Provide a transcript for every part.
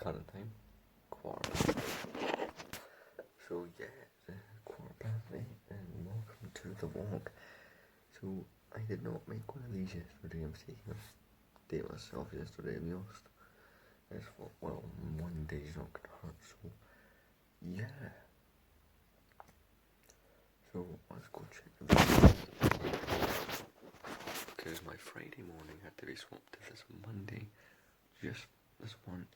Quarantine. Quarter. So yeah, the 8:15 and welcome to the vlog. So I did not make one of these yesterday. I'm taking a day myself yesterday, to be honest. I just thought, well, one day's not gonna hurt, so yeah. So let's go check the video. Because my Friday morning had to be swapped to this Monday, just this once,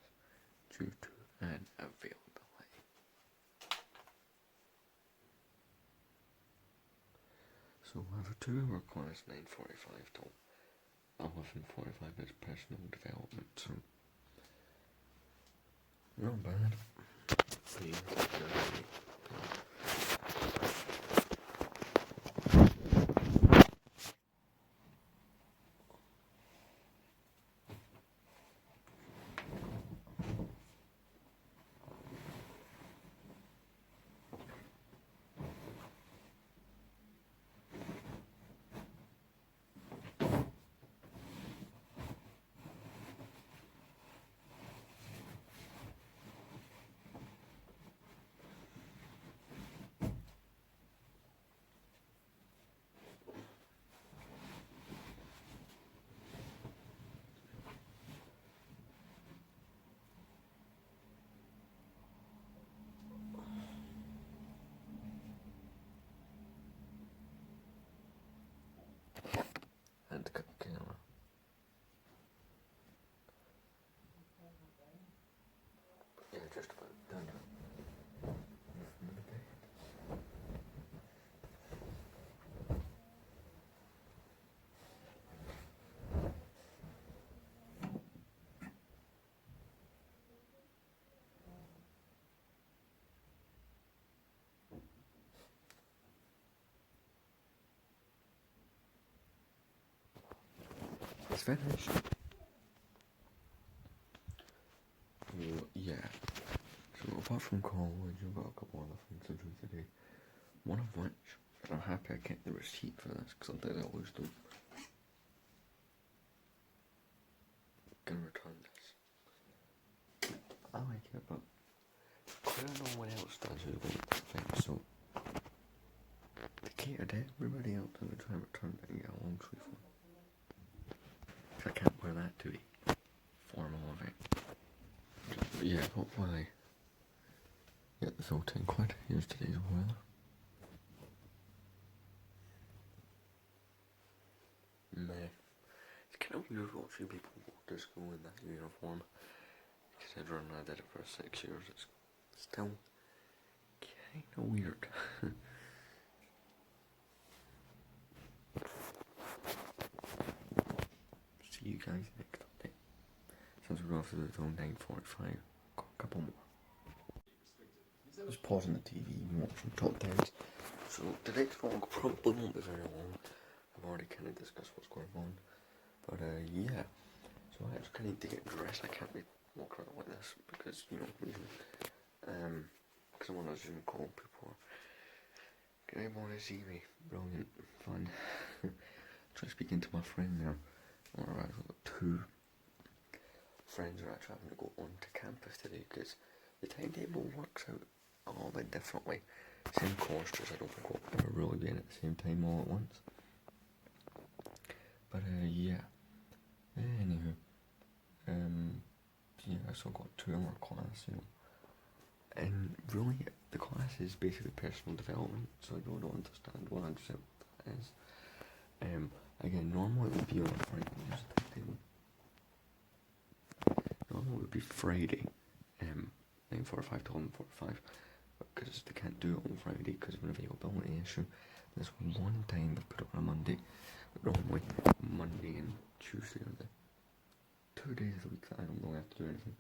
due to an availability. So I have a 2-hour class, 9:45 till 11:45 is personal development, so not bad. And cut the camera. Yeah, just about done. It's finished. Yeah. So apart from college, I've got a couple other things to do today. One of which, and I'm happy I kept the receipt for this because I did always do. Gonna return this. I like it, but clearly no one else does who went that thing, so to cater to everybody else, I'm gonna try and return it and get a long sleeve one. I can't wear that to be formal of it. But yeah, hopefully I get the full 10 quid. Here's today's weather. Meh. It's kind of weird watching people walk to school in that uniform. Considering I did it for 6 years, it's still kind of weird. See you guys next update. Since we're off to the till 9:45, got a couple more. Just pausing the TV and watching top 10s. So the next vlog probably won't be very long. I've already kind of discussed what's going on. But yeah. So I just kind of need to get dressed. I can't be walking around like this because, you know, reason. Because I'm on a Zoom call, people are going to want to see me. Brilliant, fun. Try speaking to my friend now. Alright, I've got 2 friends who are actually having to go onto campus today because the timetable works out a little bit differently. Same course, just I don't think we'll ever really be in at the same time all at once. But yeah. Anywho. Yeah, I still got 2-hour class, you know. And really, the class is basically personal development, so I really don't understand what that is. Again, normally it would be on a Friday. Here's the timetable. Normally it would be Friday, 9:45 to 11:45, because they can't do it on Friday because of an availability issue. There's one time they put it on a Monday, but normally Monday and Tuesday are the 2 days of the week that I don't really have to do anything.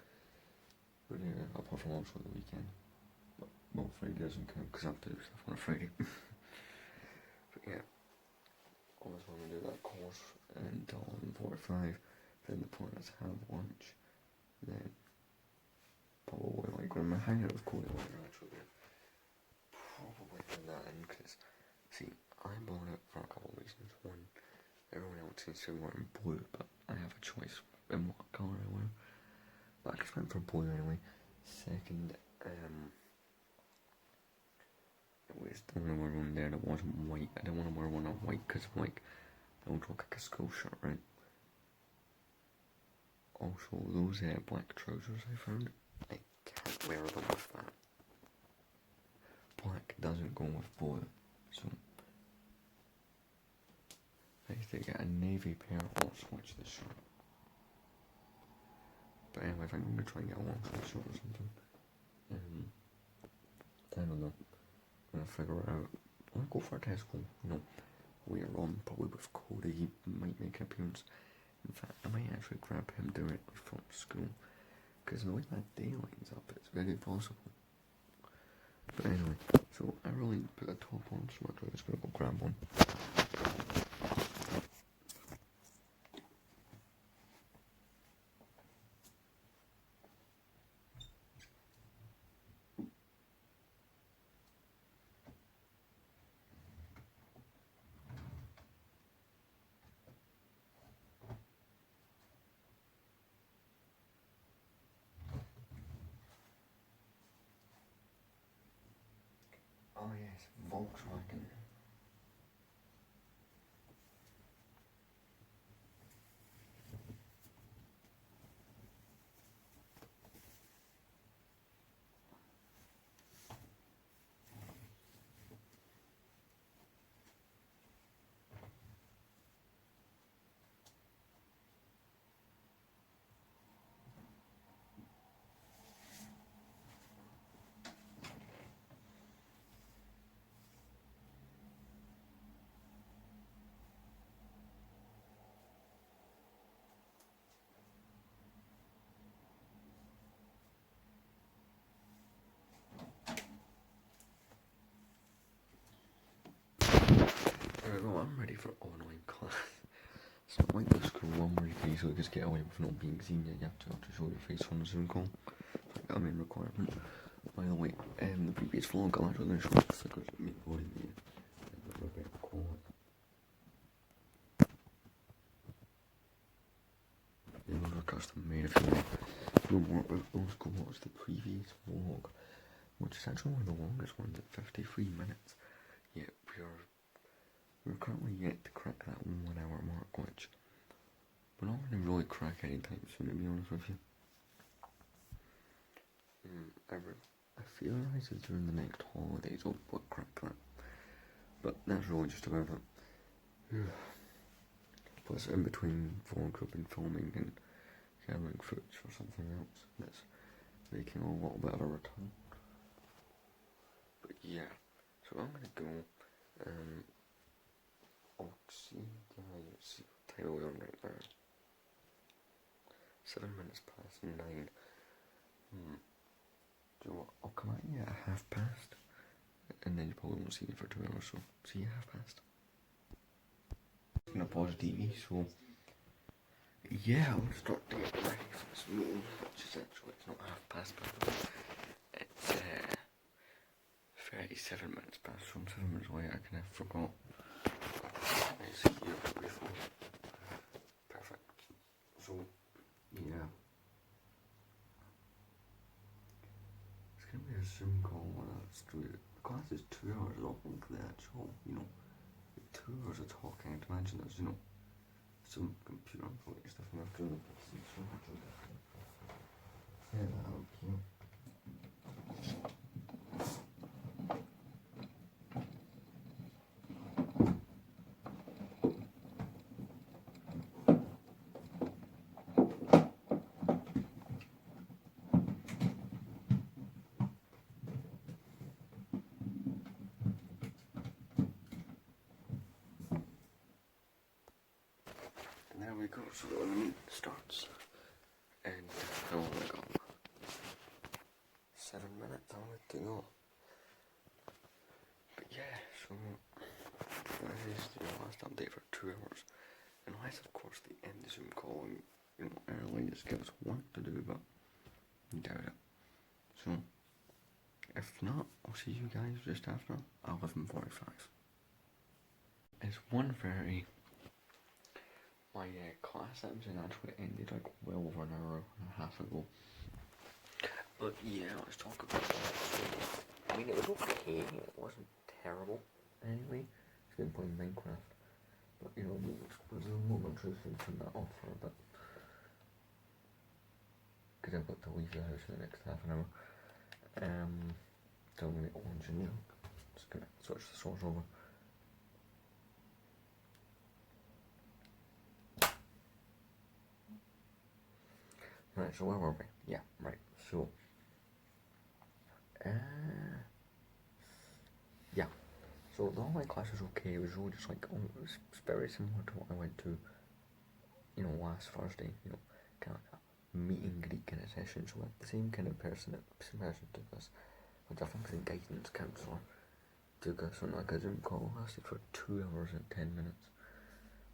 But yeah, apart from also the weekend. Well, Friday doesn't count because I have to do stuff on a Friday. But yeah, I was going to do that course until 11:45. Then the plan is have lunch. Then probably like when I'm hanging out with Cody later, actually probably put that in because see, I bought it for a couple of reasons. One, everyone else seems to be wearing blue, but I have a choice in what colour I wear. But I just went for blue anyway. Second, it was the only one there that wasn't white. I didn't want to wear one on white because like, it would look like a school shirt, right? Also, those black trousers I found, I can't wear them with that. Black doesn't go with blue, so I need to get a navy pair or switch this shirt. But anyway, I think I'm going to try and get a long sleeve shirt or something. I don't know. I'm going to figure it out. I'll go for a Tesco, later on, probably with Cody. He might make an appearance. In fact, I might actually grab him directly from school. Because the way that day lines up, it's very possible. But anyway, so I really need to put a top on, so I'm just going to go grab one. Oh yes, Volkswagen. Well, I'm ready for online class. It's not like the school one where you can easily just get away with not being seen yet. You have to show your face on the Zoom call. It's like a main requirement. By the way, the previous vlog, I'll actually show the stickers that me boarding me. Yeah, those are custom made. If you know more about those, go watch the previous vlog, which is actually one of the longest ones at 53 minutes. Yet we're currently yet to crack that 1 hour mark, which we're not going to really crack anytime soon, to be honest with you. I theorise that during the next holidays we'll crack that. But that's really just about it. Plus, in between vlog group and filming and gathering footage for something else that's making a little bit of a return. But yeah, so I'm going to go. I'll see what time are we on right now? 7 minutes past 9. Do you know what? I'll come at you at past, and then you probably won't see me for 2 hours, so see you at 5:30. I'm gonna pause the TV, so yeah, I'll start to get ready for this meeting, which is actually, it's not 5:30, but it's 37 minutes past, so I'm 7 minutes late. I kind of forgot. I see you before. Perfect. So, yeah. It's gonna be a Zoom call when the class is 2 hours long, the actual, 2 hours of talking. I'd imagine there's, some computer related stuff I'm after the yeah, that would be and there we go, so the meeting starts. And oh my god, 7 minutes only to go. But yeah, so that is the last update for 2 hours. Unless of course they end the Zoom call and early, just give us work to do, but I doubt it. So if not, I'll see you guys just after 11:45. It's 1:30. my class that I was in actually ended like well over an hour and a half ago. But yeah, let's talk about that. I mean, it was okay, it wasn't terrible anyway. It's been playing Minecraft. But you know, there's a moment truth and turn that off for a bit. Because I've got to leave the house in the next half an hour. So I'm going to get orange and milk. Just going to switch the sauce over. Right, so where were we? Yeah, right, so yeah, so the online class was okay. It was really just like, it was very similar to what I went to, you know, last Thursday, you know, kind of like a meet and greet kind of session. So like the same kind of person took us, which I think is the guidance counsellor, took us on like a Zoom call, lasted for 2 hours and 10 minutes,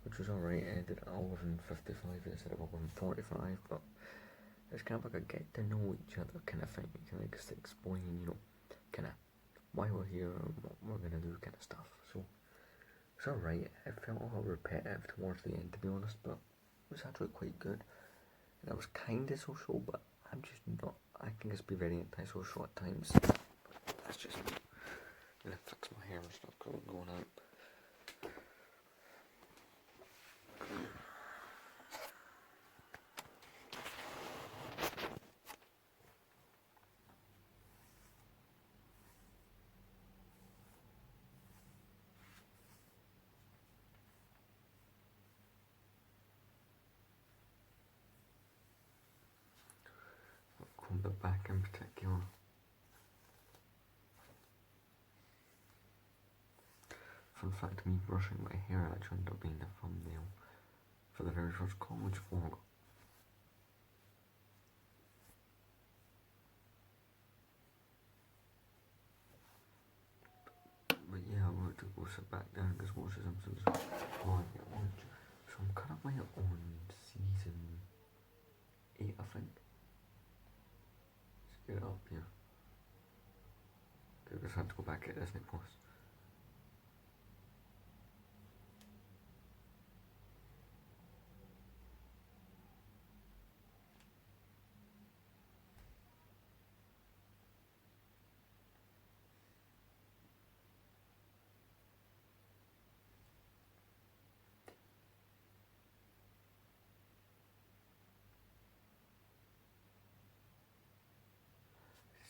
which was alright. It ended at 11:55 instead of 11:45, but it's kind of like a get to know each other kind of thing. You can like just explain, you know, kind of why we're here and what we're gonna do kind of stuff. So it's alright. It felt a little repetitive towards the end, to be honest, but it was actually quite good. And I was kind of social, but I'm just not. I can just be very antisocial at times. That's just me. I'm gonna fix my hair and stuff because I'm going out. The back in particular. Fun fact, me brushing my hair actually ended up being the thumbnail for the very first college vlog. But yeah, I'm going to go sit back down because watch the Simpsons on at lunch. So I'm currently on season 8, I think. Let's get it up here. I just had to go back at Disney Plus.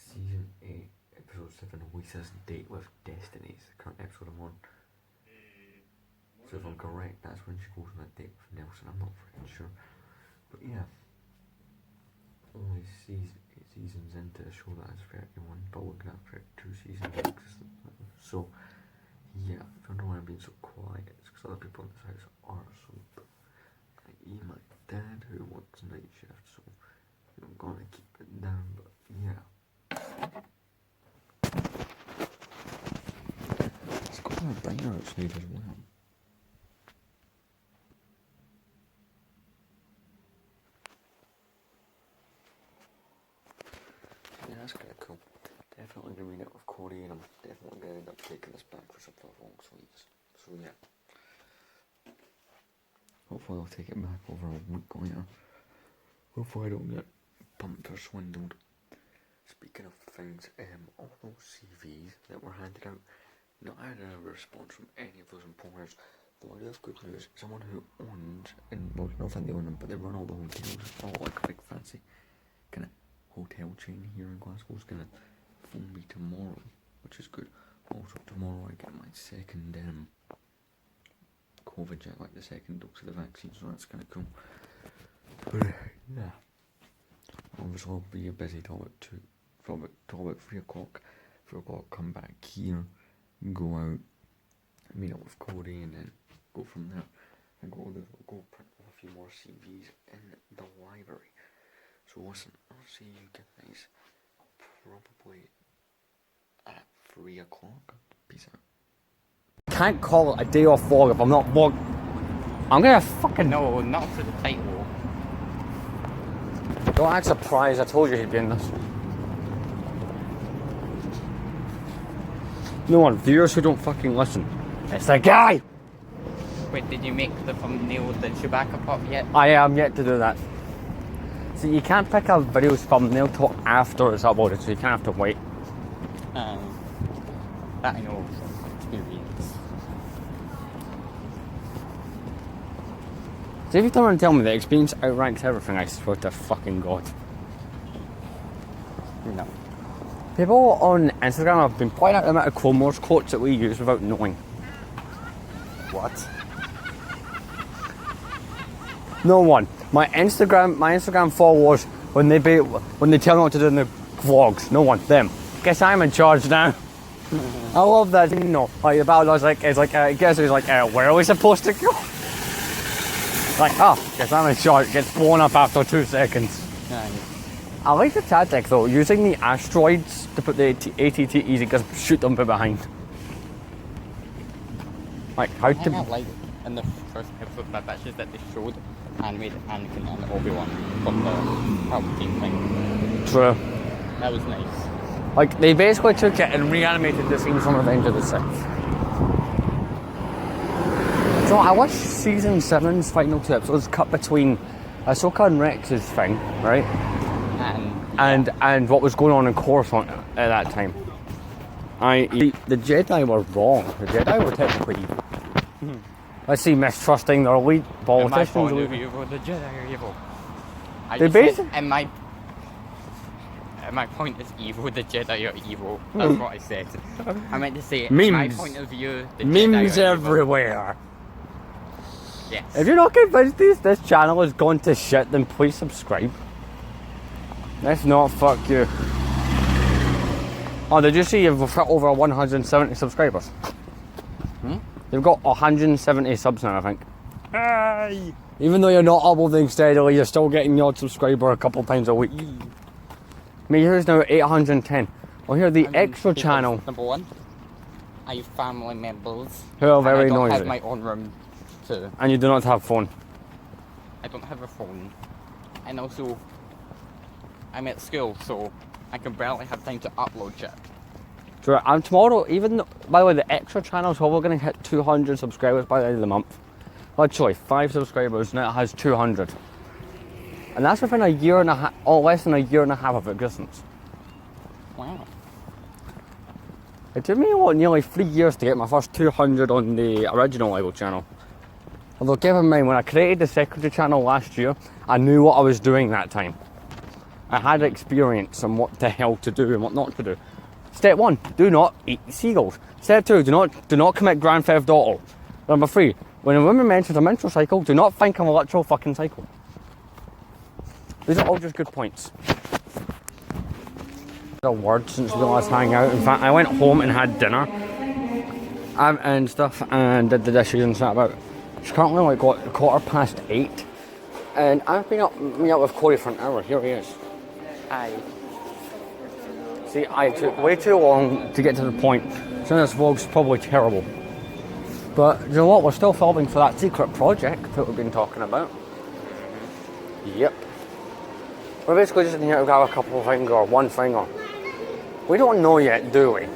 Season 8, episode 7, Lisa's Date with Destiny is the current episode I'm on. So if I'm correct, that's when she goes on a date with Nelson. I'm not freaking sure. But yeah, only 8 seasons into a show that has 31, but looking after it, 2 seasons in existence. So yeah, if you wonder why I'm being so quiet, it's because other people in this house are asleep. I.e. my dad, who works night shift, so I'm gonna keep it down, but yeah. It's got a brighter outside as well. Yeah, that's kind of cool. Definitely gonna meet up with Corey, and I'm definitely gonna end up taking this back for something long sleeves. So yeah. Hopefully I'll take it back over a week later. Hopefully I don't get bumped or swindled. Speaking of things, all those CVs that were handed out, not had a response from any of those employers. Though I do have good news, someone who owns, and well, I don't think they own them, but they run all the hotels, all like a big fancy kind of hotel chain here in Glasgow, is going to phone me tomorrow, which is good. Also tomorrow I get my second COVID jab, like the second dose of the vaccine, so that's kind of cool. But yeah, obviously I'll be busy till about 2, till about 3 o'clock. 3 o'clock, come back here, go out, meet up with Cody, and then go from there. And go print off a few more CVs in the library. So listen, I'll see you guys probably at 3 o'clock. Peace out. Can't call it a day off vlog if I'm not vlog. I'm gonna fucking know, not for the title. Don't act surprised, I told you he'd be in this. No one, viewers who don't fucking listen. It's the guy! Wait, did you make the thumbnail with the Chewbacca pop yet? I am yet to do that. So you can't pick a video's thumbnail till after it's uploaded, so you can't have to wait. That I know from experience. So if you don't want to tell me the experience outranks everything, I swear to fucking God. No. People on Instagram have been pointing out the amount of Clone Wars quotes that we use without knowing. What? No one. My Instagram followers when they tell me what to do in the vlogs. No one. Them. Guess I'm in charge now. I love that. You know, like the battle is like I guess it's like where are we supposed to go? Like guess I'm in charge. Gets blown up after 2 seconds. Nice. I like the tactic though, using the asteroids to put the ATT easy, just shoot them from behind. Like how to. I like in the first episode of Batches that they showed animated Anakin and Obi-Wan from the Palpatine thing. True. That was nice. Like they basically took it and reanimated the scenes from Revenge of the Sith. So I watched season 7's final 2 episodes cut between Ahsoka and Rex's thing, right? And what was going on in Coruscant at that time. The Jedi were wrong. The Jedi were technically evil. Let's see, mistrusting their elite politicians. In my point of view, the Jedi are evil. And my point is evil, the Jedi are evil. That's what I said. I meant to say, memes. In my point of view, the memes Jedi are everywhere. Evil. Yes. If you're not convinced this channel has gone to shit, then please subscribe. Let's not fuck you. Oh, did you see you've got over 170 subscribers? You've got 170 subs now, I think. Hey. Even though you're not uploading steadily, you're still getting your subscriber a couple times a week. Me, here's now 810. Well, here the extra channel. Number 1, I have family members who are very I don't noisy. have my own room to. And you do not have phone. I don't have a phone, and also I'm at school, so I can barely have time to upload shit. Sure, and tomorrow, by the way, the extra channel is probably going to hit 200 subscribers by the end of the month. Literally, 5 subscribers, and it has 200. And that's within a year and a half, or less than a year and a half of existence. Wow. It took me, nearly 3 years to get my first 200 on the original LEGO channel. Although, keep in mind, when I created the secondary channel last year, I knew what I was doing that time. I had experience on what the hell to do and what not to do. Step 1, do not eat seagulls. Step 2, do not commit Grand Theft Auto. Number 3, when a woman mentions a menstrual cycle, do not think of a literal fucking cycle. These are all just good points. A word since we last hang out. In fact, I went home and had dinner and stuff and did the dishes and sat about. It's currently like what, 8:15, and I've been meeting up with Corey for an hour. Here he is. Hi. See, I took way too long to get to the point, so this vlog's probably terrible. But you know what? We're still filming for that secret project that we've been talking about. Yep. We're basically just in here to grab a couple of things or one thing, or we don't know yet, do we?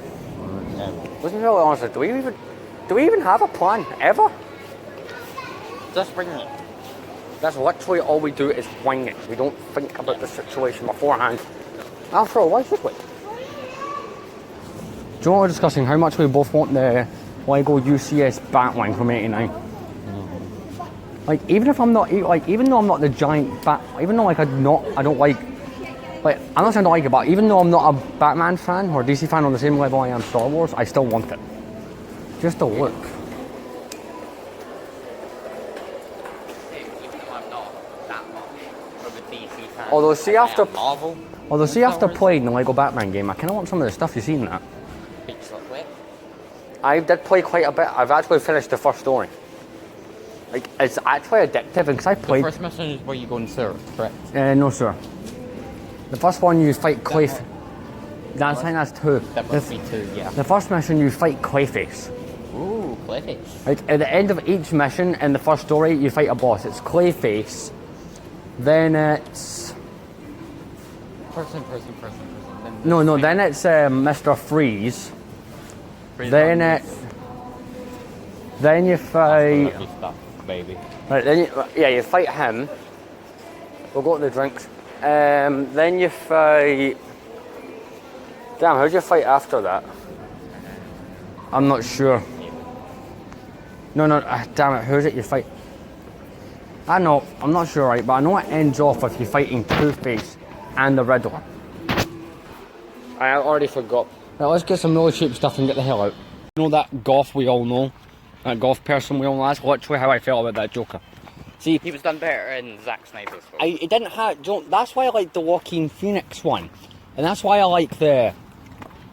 No. Let's be really honest. Do we even have a plan ever? Just bring it. That's literally all we do is wing it. We don't think about the situation beforehand. After all, why should we? Do you know what we're discussing? How much we both want the LEGO UCS Batwing from '89. Like, even though I'm not the giant bat, even though I'm not saying I don't like it, but even though I'm not a Batman fan or DC fan on the same level I am Star Wars, I still want it. Just to look. Although see after playing the LEGO Batman game, I kind of want some of the stuff you see in that. I did play quite a bit. I've actually finished the first story. Like, it's actually addictive because I played. The first mission is where you go in sewer, correct? No, sir. The first one you fight Clayface. I think that's 2. That must be 2, yeah. The first mission you fight Clayface. Ooh, Clayface. Like, at the end of each mission in the first story, you fight a boss. It's Clayface. Then it's. Person. Then it's Mr. Freeze. Then Then you fight. That's stuff, baby. Right, then you fight him. We'll go to the drinks. Then you fight. Damn, who'd you fight after that? I'm not sure. No, damn it, who's it you fight? I know, I'm not sure, right, but I know it ends off with you fighting Two-Face and the Riddler. I already forgot. Right, let's get some really cheap stuff and get the hell out. You know that goth we all know? That goth person we all know? That's literally how I felt about that Joker. See, He was done better in Zack Snyder's film. it didn't have. That's why I like the Joaquin Phoenix one, and that's why I like the.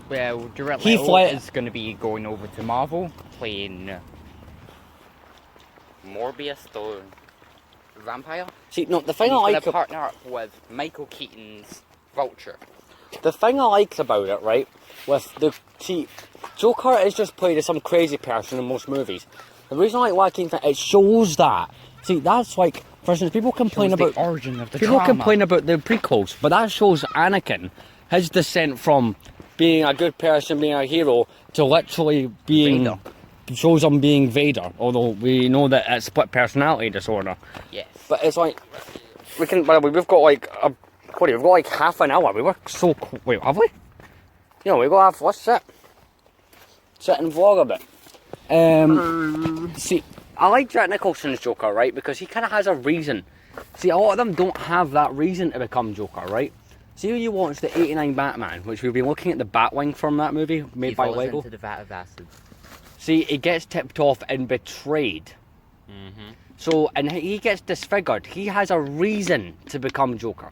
Well, Jared Heath Leto Led- is going to be going over to Marvel, playing Morbius, the vampire. See, no, the thing He's I going like. to partner up with Michael Keaton's Vulture. The thing I liked about it, right, with the Joker is just played as some crazy person in most movies. The reason I like Joaquin Phoenix, it shows that. See, that's like, for instance, people complain Shows about the origin of the people trauma. complain about the prequels, but that shows Anakin, his descent from being a good person, being a hero, to literally being. Vader. Shows him being Vader, although we know that it's split personality disorder. Yes. But it's like we've got like we've got like half an hour. We were so wait, have we? You know, we got half. Let's sit and vlog a bit. See, I like Jack Nicholson's Joker, right? Because he kind of has a reason. See, a lot of them don't have that reason to become Joker, right? See, when you watch the '89 Batman, which we've been looking at the Batwing from that movie made by Lego. Into the vat of acid. See, he gets tipped off and betrayed. So, and he gets disfigured. He has a reason to become Joker.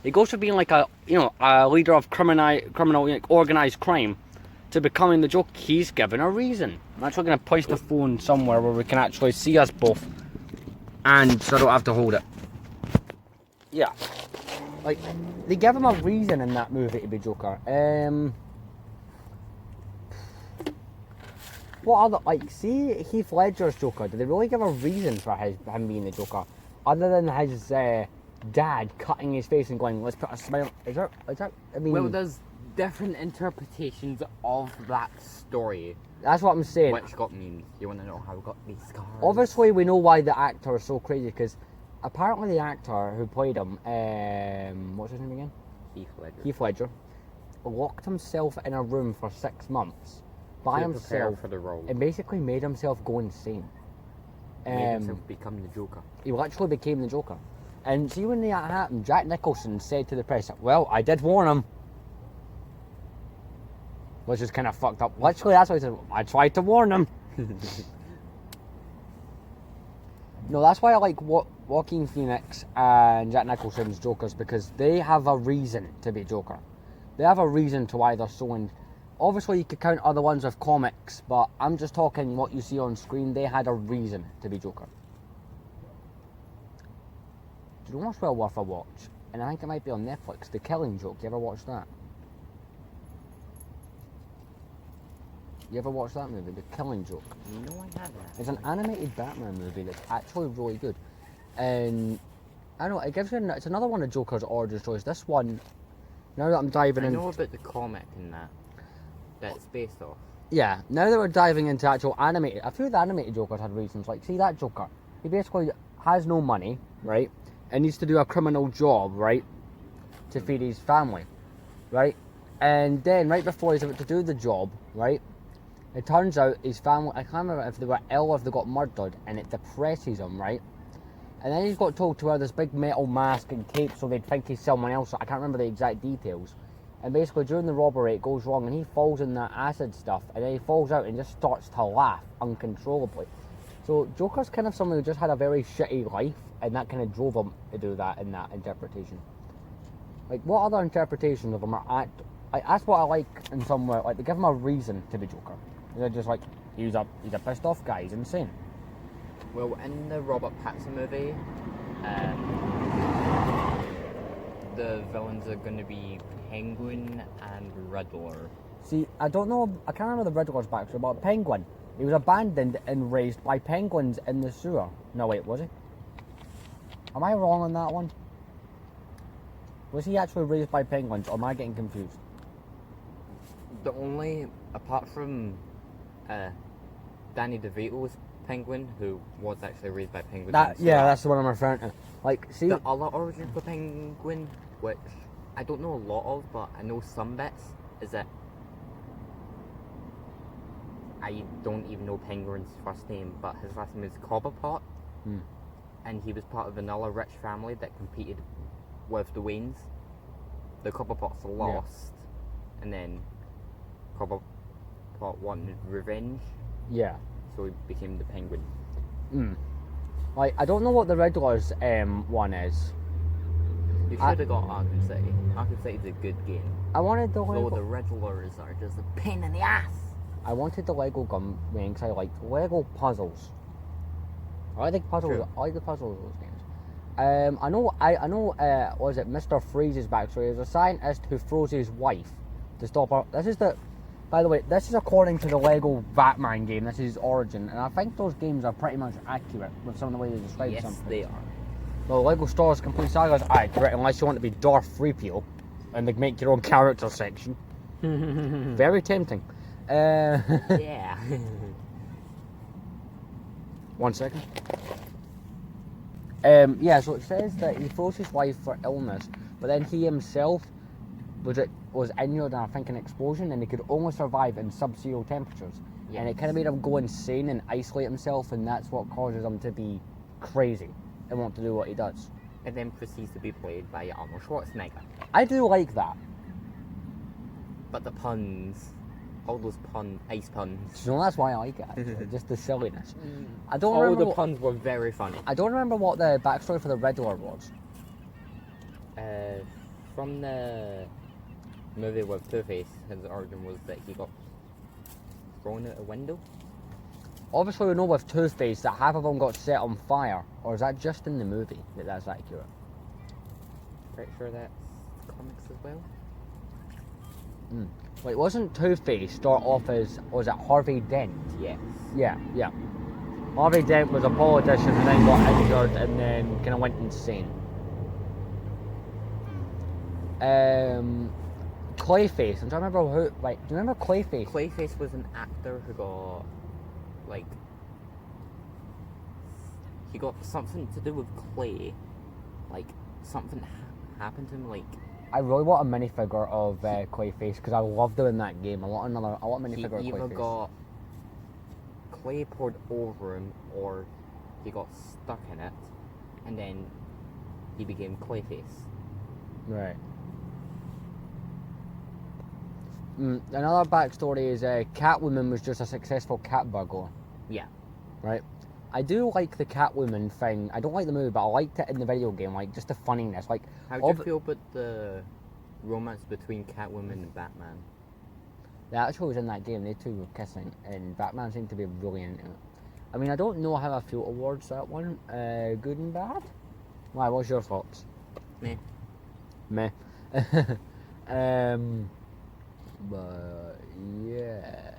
He goes from being like a leader of criminal like, organised crime to becoming the Joker. He's given a reason. I'm actually going to place the phone somewhere where we can actually see us both, and so I don't have to hold it. Yeah, like they give him a reason in that movie to be Joker. What other, like, see Heath Ledger's Joker, did they really give a reason for him being the Joker? Other than his dad cutting his face and going, let's put a smile. Is that, I mean... Well, there's different interpretations of that story. That's what I'm saying. Which got me, you want to know how I got these scars? Obviously, we know why the actor is so crazy, because apparently the actor who played him, what's his name again? Heath Ledger, locked himself in a room for 6 months. By himself for the role. and basically made himself go insane. Made himself become the Joker. He literally became the Joker. And see when that happened, Jack Nicholson said to the press, well, I did warn him. Which is kind of fucked up. Literally, that's what he said. I tried to warn him. No, that's why I like Joaquin Phoenix and Jack Nicholson's Jokers, because they have a reason to be Joker. They have a reason to why they're so... Obviously, you could count other ones of comics, but I'm just talking what you see on screen. They had a reason to be Joker. Do you know what's well worth a watch? And I think it might be on Netflix. The Killing Joke. You ever watch that? You ever watch that movie? The Killing Joke. No, I haven't. It's an animated Batman movie that's actually really good. And I don't know, it gives you... It's another one of Joker's origin stories. This one, now that I'm diving in... I know about the comic and that it's based off. Yeah, now that we're diving into actual animated, a few of the animated Jokers had reasons. Like, see that Joker? He basically has no money, right? And needs to do a criminal job, right? To feed his family, right? And then, right before he's about to do the job, right? It turns out his family, I can't remember if they were ill or if they got murdered, and it depresses him, right? And then he's got told to wear this big metal mask and cape so they'd think he's someone else. I can't remember the exact details. And basically during the robbery it goes wrong and he falls in that acid stuff and then he falls out and just starts to laugh uncontrollably. So Joker's kind of someone who just had a very shitty life and that kind of drove him to do that in that interpretation. Like what other interpretations of him are that's what I like in some way. Like they give him a reason to be Joker. They're just like, he's a pissed off guy, he's insane. Well, in the Robert Pattinson movie, the villains are going to be Penguin and Riddler. See, I don't know, I can't remember the Riddler's backstory, but Penguin, he was abandoned and raised by penguins in the sewer. No, wait, was he? Am I wrong on that one? Was he actually raised by penguins, or am I getting confused? The only, apart from Danny DeVito's penguin, who was actually raised by penguins. That's the one I'm referring to. Like, see, the other origin for penguin, which I don't know a lot of, but I know some bits, is that I don't even know Penguin's first name, but his last name is Cobblepot, and he was part of another rich family that competed with the Waynes. The Cobblepots lost, and then Cobblepot wanted revenge. Yeah. So he became the Penguin. Like, I don't know what the Riddler's one is. You should have got Arkham City. Arkham City's a good game. I wanted the Lego. Though the Riddlers are just a pain in the ass. I wanted the Lego gun ring because I liked Lego puzzles. I like puzzles. True. I like the puzzles of those games. I know. Was it Mr. Freeze's backstory? There's a scientist who froze his wife to stop her. By the way, this is according to the Lego Batman game. This is his origin, and I think those games are pretty much accurate with some of the way they describe something. Yes, they are. Well, Lego Star Wars Complete Saga is accurate unless you want to be Darth Repeal and like make your own character section. Very tempting. Yeah. 1 second. So it says that he froze his wife for illness, but then he himself was injured in, I think, an explosion, and he could only survive in sub-zero temperatures. Yes. And it kind of made him go insane and isolate himself, and that's what causes him to be crazy and want to do what he does. And then proceeds to be played by Arnold Schwarzenegger. I do like that. But the puns, all those ice puns. So that's why I like it, just the silliness. I don't all remember the puns were very funny. I don't remember what the backstory for the Riddler was. From the movie with Two-Face, his origin was that he got thrown out a window. Obviously we know with Two-Face that half of them got set on fire, or is that just in the movie that that's accurate? Pretty sure that's comics as well. Like, wasn't Two-Face start off as, was it Harvey Dent? Yes. Yeah. Harvey Dent was a politician and then got injured and then kind of went insane. Clayface, I'm trying to remember who, like, do you remember Clayface? Clayface was an actor who got, like, he got something to do with clay. Like, something happened to him, like... I really want a minifigure of Clayface because I love doing that game. I want a minifigure of Clayface. He either got clay poured over him or he got stuck in it and then he became Clayface. Right. Another backstory is Catwoman was just a successful cat burglar. Yeah. Right? I do like the Catwoman thing. I don't like the movie, but I liked it in the video game, like just the funniness. Like, how do you feel about the romance between Catwoman and Batman? They actually was in that game. They two were kissing, and Batman seemed to be really into it. I mean, I don't know how I feel towards that one. Good and bad. Why? What's your thoughts? Meh. But yeah.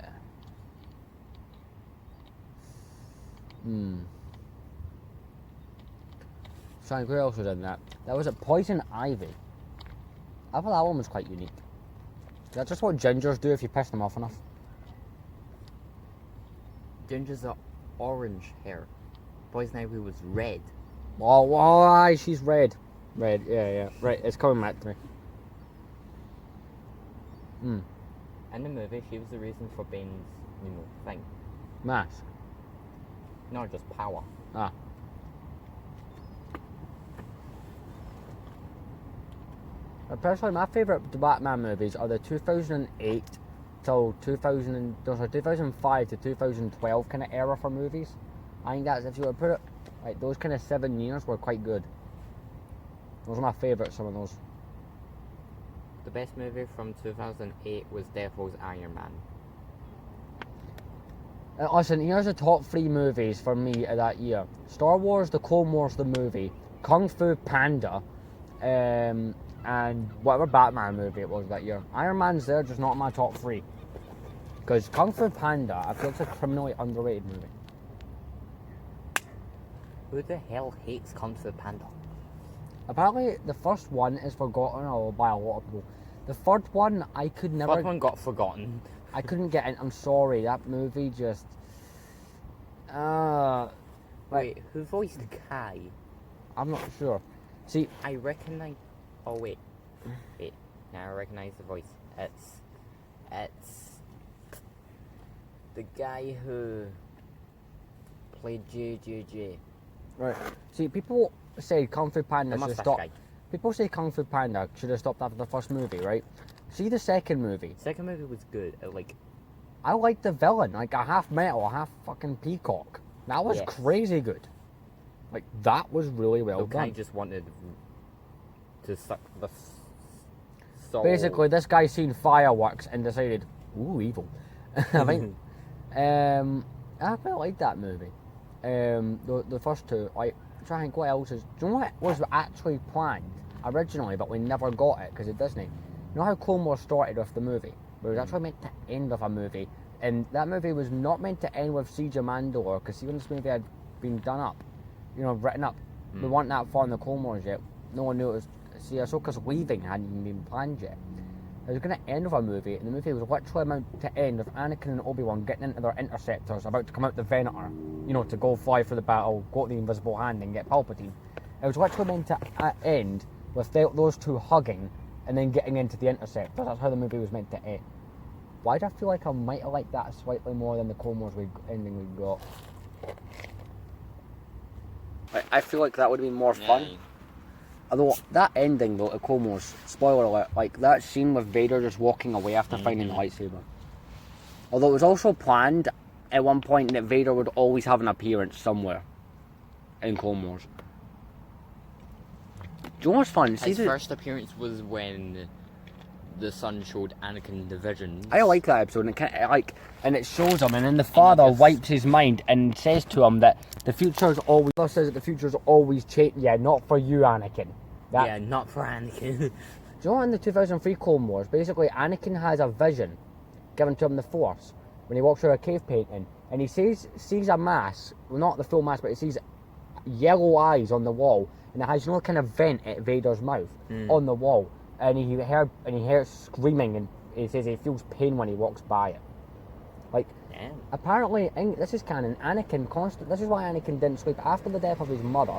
Trying who else was in that? That was it. Poison Ivy. I thought that one was quite unique. That's just what gingers do if you piss them off enough. Ginger's are orange hair. Poison Ivy was red. Oh, why? She's red. Red, yeah. Right, it's coming back to me. In the movie, she was the reason for Bane's, thing. Mask. Not just power. Ah. Personally, my favourite Batman movies are the 2008 till 2005 to 2012 kind of era for movies. I think that's, if you were to put it, like, those kind of 7 years were quite good. Those are my favourites, some of those. The best movie from 2008 was Devil's Iron Man. Listen, here's the top 3 movies for me of that year. Star Wars, The Clone Wars, the movie, Kung Fu Panda, and whatever Batman movie it was that year. Iron Man's there, just not my top 3. Because Kung Fu Panda, I feel it's a criminally underrated movie. Who the hell hates Kung Fu Panda? Apparently, the first one is forgotten by a lot of people. The third one, I could never... First one got forgotten. I couldn't get in. I'm sorry, that movie just... Wait, who voiced Kai? I'm not sure. See, I recognize. Oh wait. Now I recognize the voice. It's the guy who played JJJ. right. See, people say Kung Fu Panda The should mustache stop. guy. People say Kung Fu Panda should have stopped after the first movie, right? See the second movie. Second movie was good. I liked the villain, like a half metal, a half fucking peacock. That was Yes. crazy good. Like that was really well Kai done. just wanted to suck the soul. Basically, this guy seen fireworks and decided, ooh, evil. I think. I quite like that movie. The first two, like, I'm trying to think what else is. Do you know what was actually planned originally, but we never got it because of Disney? You know how Clone Wars started with the movie? But it was actually meant to end with a movie, and that movie was not meant to end with Siege of Mandalore, because when this movie had been done up, written up, we weren't that far in the Clone Wars yet. No one knew it was. See, Ahsoka's leaving hadn't even been planned yet. It was going to end with a movie, and the movie was literally meant to end with Anakin and Obi-Wan getting into their interceptors, about to come out the Venator, to go fly for the battle, go to the Invisible Hand, and get Palpatine. It was literally meant to end with those two hugging, and then getting into the interceptors. That's how the movie was meant to end. Why do I feel like I might have liked that slightly more than the Clone Wars ending we got? I feel like that would have been more fun. Although, that ending though, at Clone Wars, spoiler alert, like that scene with Vader just walking away after finding the lightsaber. Although it was also planned at one point that Vader would always have an appearance somewhere in Clone Wars. Do you know what's fun? His first appearance was when the son showed Anakin the visions. I like that episode, and it shows him, and then the father wipes his mind and says to him that the future is always. Says that the future is always changing. Yeah, not for you, Anakin. Yeah, not for Anakin. Do you know in the 2003 Clone Wars, basically Anakin has a vision given to him the Force when he walks through a cave painting, and he sees a mask, well not the full mask, but he sees yellow eyes on the wall, and it has kind of vent at Vader's mouth on the wall, and he hears screaming, and he says he feels pain when he walks by it. Like, apparently, this is canon. This is why Anakin didn't sleep after the death of his mother,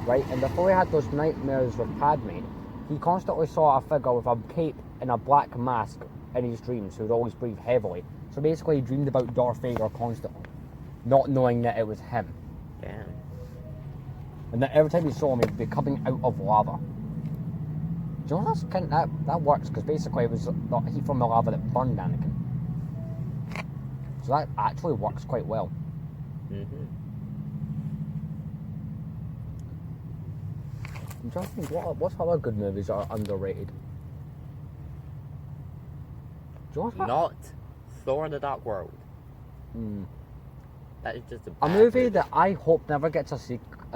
right? And before he had those nightmares with Padme, he constantly saw a figure with a cape and a black mask in his dreams, who would always breathe heavily. So basically, he dreamed about Darth Vader constantly, not knowing that it was him. Damn. And that every time he saw him, he'd be coming out of lava. Do you know that works, because basically it was the heat from the lava that burned Anakin. So that actually works quite well. Mm-hmm. I'm trying to think, what's other good movies that are underrated? Do you know Not Thor: The Dark World. Mm. That is just A movie that I hope never gets a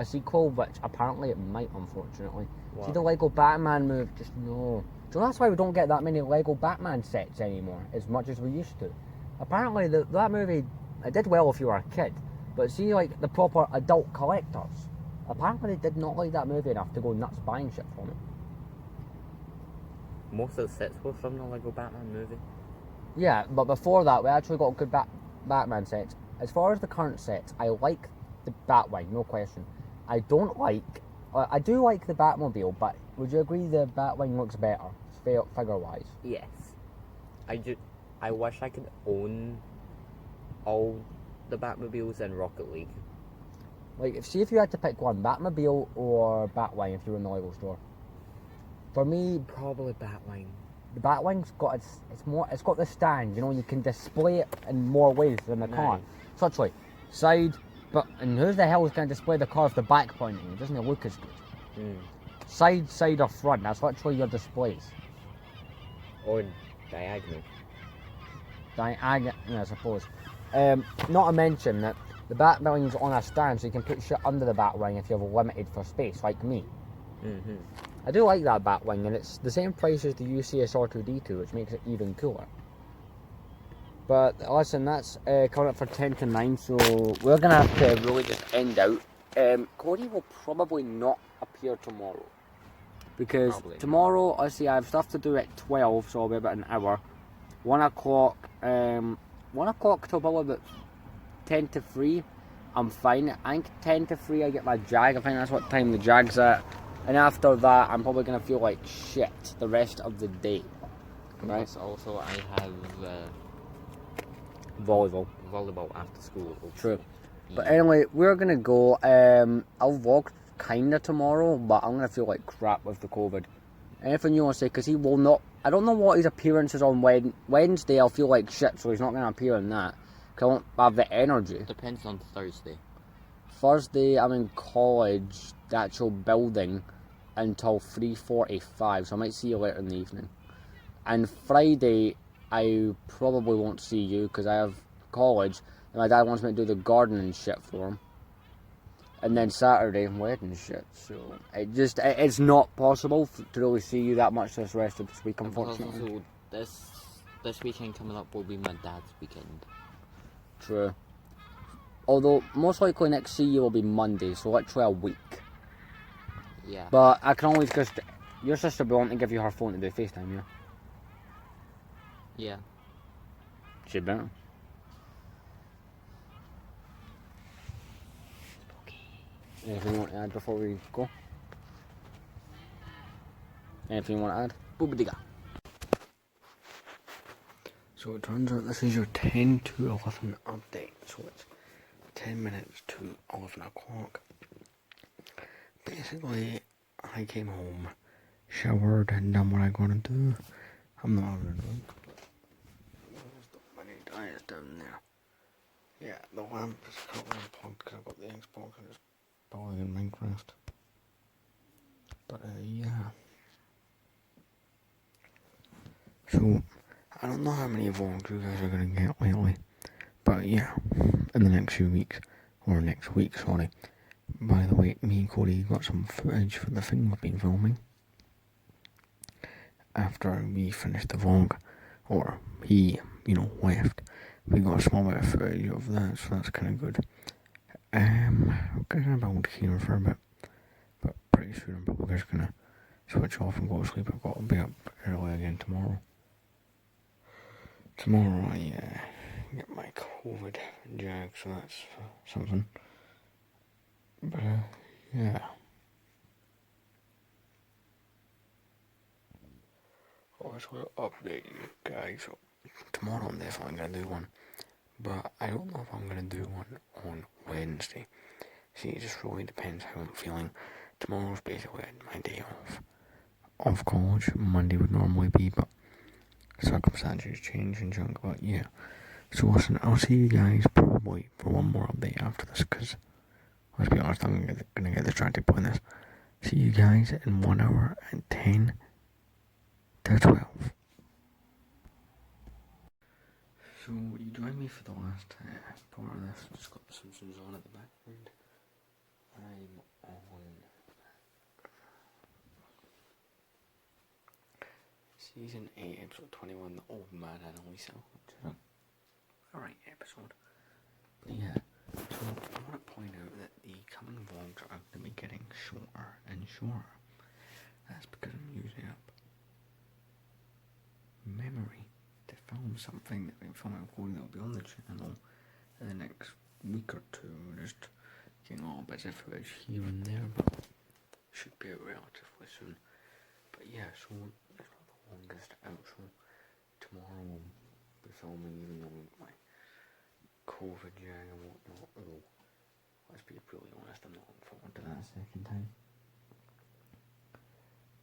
sequel, which apparently it might, unfortunately. What? See the Lego Batman movie? Just no. So that's why we don't get that many Lego Batman sets anymore, as much as we used to. Apparently that movie, it did well if you were a kid, but see like the proper adult collectors, apparently they did not like that movie enough to go nuts buying shit from it. Most of the sets were from the Lego Batman movie. Yeah, but before that we actually got good Batman sets. As far as the current sets, I like the Batwing, no question. I do like the Batmobile, but would you agree the Batwing looks better, figure-wise? Yes. I wish I could own all the Batmobiles in Rocket League. Like, if you had to pick one, Batmobile or Batwing if you were in the Lego store. For me, Probably Batwing. the Batwing's got it's got the stand, you can display it in more ways than the car. Nice. Such like side, and who the hell is going to display the car with the back pointing? It doesn't look as good. Side, or front, that's literally your displays. Or diagonal. I suppose. Not to mention that the Batwing's on a stand, so you can put shit under the Batwing if you're limited for space, like me. Mm-hmm. I do like that Batwing, and it's the same price as the UCS R2D2, which makes it even cooler. But listen, that's coming up for 10 to 9, so we're going to have to really just end out. Cody will probably not appear tomorrow. Because tomorrow, I have stuff to do at 12, so I'll be about an hour. 1 o'clock, 1 o'clock till probably about 10 to 3. I'm fine. I think 10 to 3 I get my jag. I think that's what time the jag's at. And after that, I'm probably going to feel like shit the rest of the day. Right? Plus also I have Volleyball after school. Also. True. But anyway, we're going to go. I'll vlog kind of tomorrow, but I'm going to feel like crap with the COVID. Anything you want to say? Because he will not... I don't know what his appearance is on Wednesday. I'll feel like shit, so he's not going to appear in that. Because I won't have the energy. Depends on Thursday. Thursday, I'm in college, the actual building, until 3:45, so I might see you later in the evening. And Friday, I probably won't see you, because I have college, and my dad wants me to do the gardening shit for him. And then Saturday, wedding shit, so it's not possible to really see you that much this rest of this week, unfortunately. Also, this weekend coming up will be my dad's weekend. True. Although, most likely next see you will be Monday, so literally a week. Yeah. But I can always just... Your sister will want to give you her phone to do FaceTime, yeah? Yeah. She better. Anything you want to add before we go? Anything you want to add? Boobadiga. So it turns out this is your 10 to 11 update. So it's 10 minutes to 11 o'clock. Basically, I came home, showered, and done what I'm gonna do. I'm not having a drink. There's the mini diet down there. Yeah, the lamp is currently unplugged because I've got the Xbox and it's playing in Minecraft. But yeah. So, I don't know how many vlogs you guys are going to get lately, but yeah, in the next few weeks, or next week, sorry. By the way, me and Cody got some footage for the thing we've been filming. After we finished the vlog, or he, left, we got a small bit of footage of that, so that's kind of good. I'm gonna build here for a bit, but pretty soon I'm probably just gonna switch off and go to sleep. I've got to be up early again tomorrow. Tomorrow I get my COVID jag, so that's something. But yeah. I just want to update you guys. So tomorrow I'm definitely going to do one. But I don't know if I'm going to do one on Wednesday. See, it just really depends how I'm feeling. Tomorrow's basically my day off college. Monday would normally be, but circumstances change and junk. But yeah. So listen, I'll see you guys probably for one more update after this, because let's be honest, I'm going to get distracted by this. See you guys in 1 hour and 10 to 12. So you joined me for the last part of this. Just got the Simpsons on at the background. I'm on season 8, episode 21, The Old Man and Lisa, which is a alright episode. But yeah, so I want to point out that the coming vlogs are going to be getting shorter and shorter. That's because I'm using up memory to film something that I'm filming recording that will be on the channel in the next week or two. Just getting all bits of footage here and there, but should be out relatively soon. But yeah, so it's not the longest outro. Tomorrow we'll be filming, even though my COVID jag and whatnot, although let's be really honest, I'm not looking forward to that second time.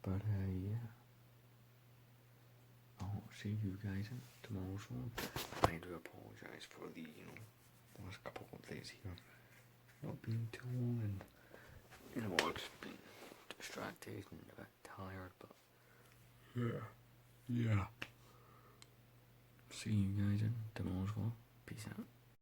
But yeah, I'll see you guys in tomorrow's one. I do apologise for the, last couple of days here not being too long, and I've just been distracted and a bit tired, but yeah. See you guys in tomorrow's one. Peace out.